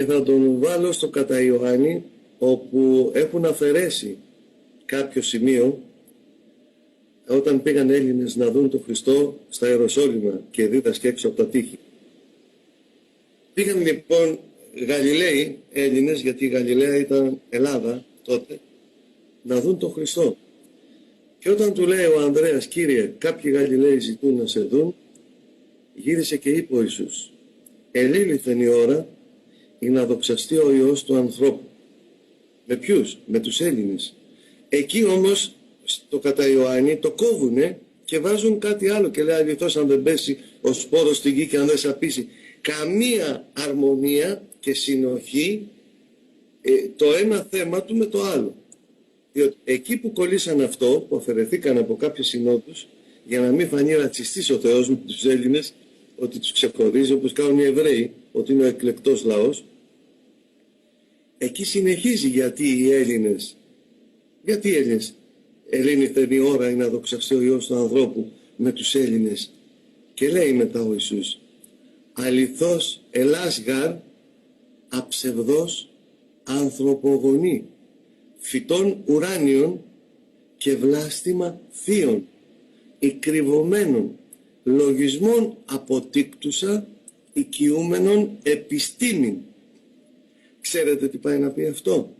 θα τον βάλω στο κατά Ιωάννη, όπου έχουν αφαιρέσει κάποιο σημείο όταν πήγαν Έλληνες να δουν τον Χριστό στα Ιεροσόλυμα και δίδασκε έξω από τα τείχη. Πήγαν λοιπόν Γαλιλαίοι Έλληνες, γιατί η Γαλιλαία ήταν Ελλάδα τότε, να δουν τον Χριστό. Και όταν του λέει ο Ανδρέας, Κύριε, κάποιοι Γαλιλαίοι ζητούν να σε δουν, γύρισε και είπε ο Ιησούς, ελήλυθεν η ώρα ή να δοξαστεί ο Υιός του ανθρώπου. Με ποιους? Με τους Έλληνες. Εκεί όμως στο κατά Ιωάννη το κόβουνε και βάζουν κάτι άλλο και λέει αληθώς αν δεν πέσει ο σπόρος στην γη και αν δεν σαπίσει. Καμία αρμονία και συνοχή το ένα θέμα του με το άλλο. Διότι εκεί που κολλήσαν αυτό, που αφαιρεθήκαν από κάποιες συνόδους, για να μην φανεί ρατσιστής ο Θεός με τους Έλληνες, ότι τους ξεχωρίζει όπως κάνουν οι Εβραίοι, ότι είναι ο εκλεκτός λαός, εκεί συνεχίζει γιατί οι Έλληνες, ελήνηθεν η ώρα ή να δοξαστεί ο Υιός του ανθρώπου με τους Έλληνες. Και λέει μετά ο Ιησούς, αληθώς ελάς γάρ αψευδός ανθρωπογονή, φυτών ουράνιων και βλάστημα θείων, εκρυβωμένων, λογισμών αποτίκτουσα, οικειούμενων επιστήμην. Ξέρετε τι πάει να πει αυτό?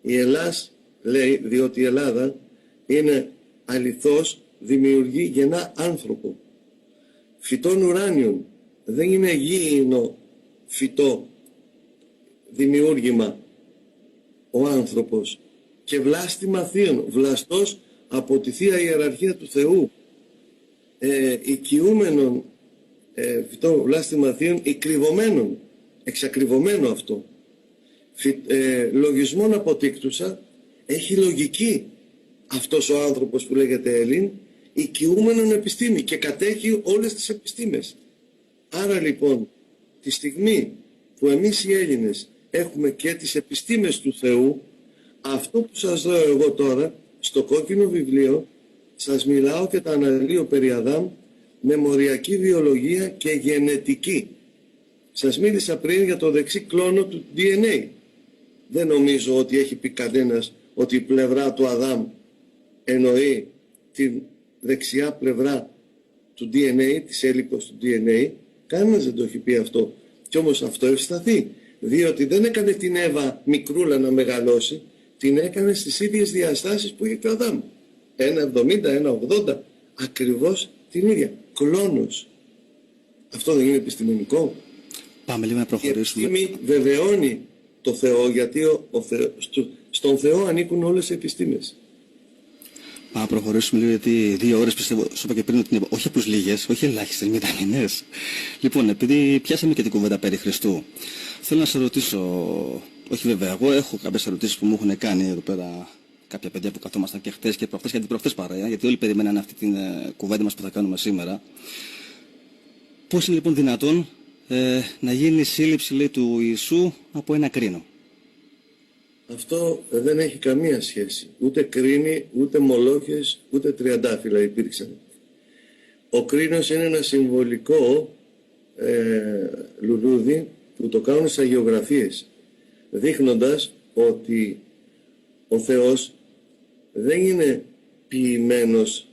Η Ελλάς λέει, διότι η Ελλάδα είναι αληθώς, δημιουργεί γεννά άνθρωπο. Φυτών ουράνιων, δεν είναι γήινο φυτό δημιούργημα ο άνθρωπος. Και βλάστημα θείων, βλαστός από τη Θεία Ιεραρχία του Θεού, οικειούμενων φυτών βλάστημα θείων, εκρυβωμένων, εξακριβωμένο αυτό. Λογισμών αποτίκτουσα, έχει λογική αυτός ο άνθρωπος που λέγεται Έλλην, οικειούμενον επιστήμη και κατέχει όλες τις επιστήμες. Άρα λοιπόν τη στιγμή που εμείς οι Έλληνες έχουμε και τις επιστήμες του Θεού, αυτό που σας δω εγώ τώρα στο κόκκινο βιβλίο, σας μιλάω και τα αναλύω περί Αδάμ με μοριακή βιολογία και γενετική. Σας μίλησα πριν για το δεξί κλόνο του DNA. Δεν νομίζω ότι έχει πει κανένας ότι η πλευρά του Αδάμ εννοεί την δεξιά πλευρά του DNA, της έλικος του DNA. Κανένας δεν το έχει πει αυτό. Κι όμως αυτό ευσταθεί. Διότι δεν έκανε την Εύα μικρούλα να μεγαλώσει, την έκανε στις ίδιες διαστάσεις που είχε και ο Αδάμ. 1,70, 1,80, ακριβώς την ίδια. Κλόνος. Αυτό δεν είναι επιστημονικό? Πάμε λίγο να προχωρήσουμε. Η επιστήμη βεβαιώνει το Θεό, γιατί στον Θεό ανήκουν όλες οι επιστήμες. Πάμε να προχωρήσουμε λίγο, γιατί 2 ώρες πιστεύω, σου είπα και πριν, ότι είναι όχι απλώς λίγες, όχι ελάχιστες, μηδαμινές. Λοιπόν, επειδή πιάσαμε και την κουβέντα περί Χριστού, θέλω να σε ρωτήσω, όχι βέβαια, εγώ έχω κάποιες ερωτήσεις που μου έχουν κάνει εδώ πέρα κάποια παιδιά που καθόμασταν και χτες και προχτές και αντιπροχτές παρέα, γιατί όλοι περιμέναν αυτή την κουβέντα μας που θα κάνουμε σήμερα. Πώς είναι λοιπόν δυνατόν να γίνει σύλληψη, λέει, του Ιησού από ένα κρίνο? Αυτό δεν έχει καμία σχέση. Ούτε κρίνη, ούτε μολόχες, ούτε τριαντάφυλλα υπήρξαν. Ο κρίνος είναι ένα συμβολικό λουλούδι που το κάνουν σε αγιογραφίες, δείχνοντας ότι ο Θεός δεν είναι ποιημένος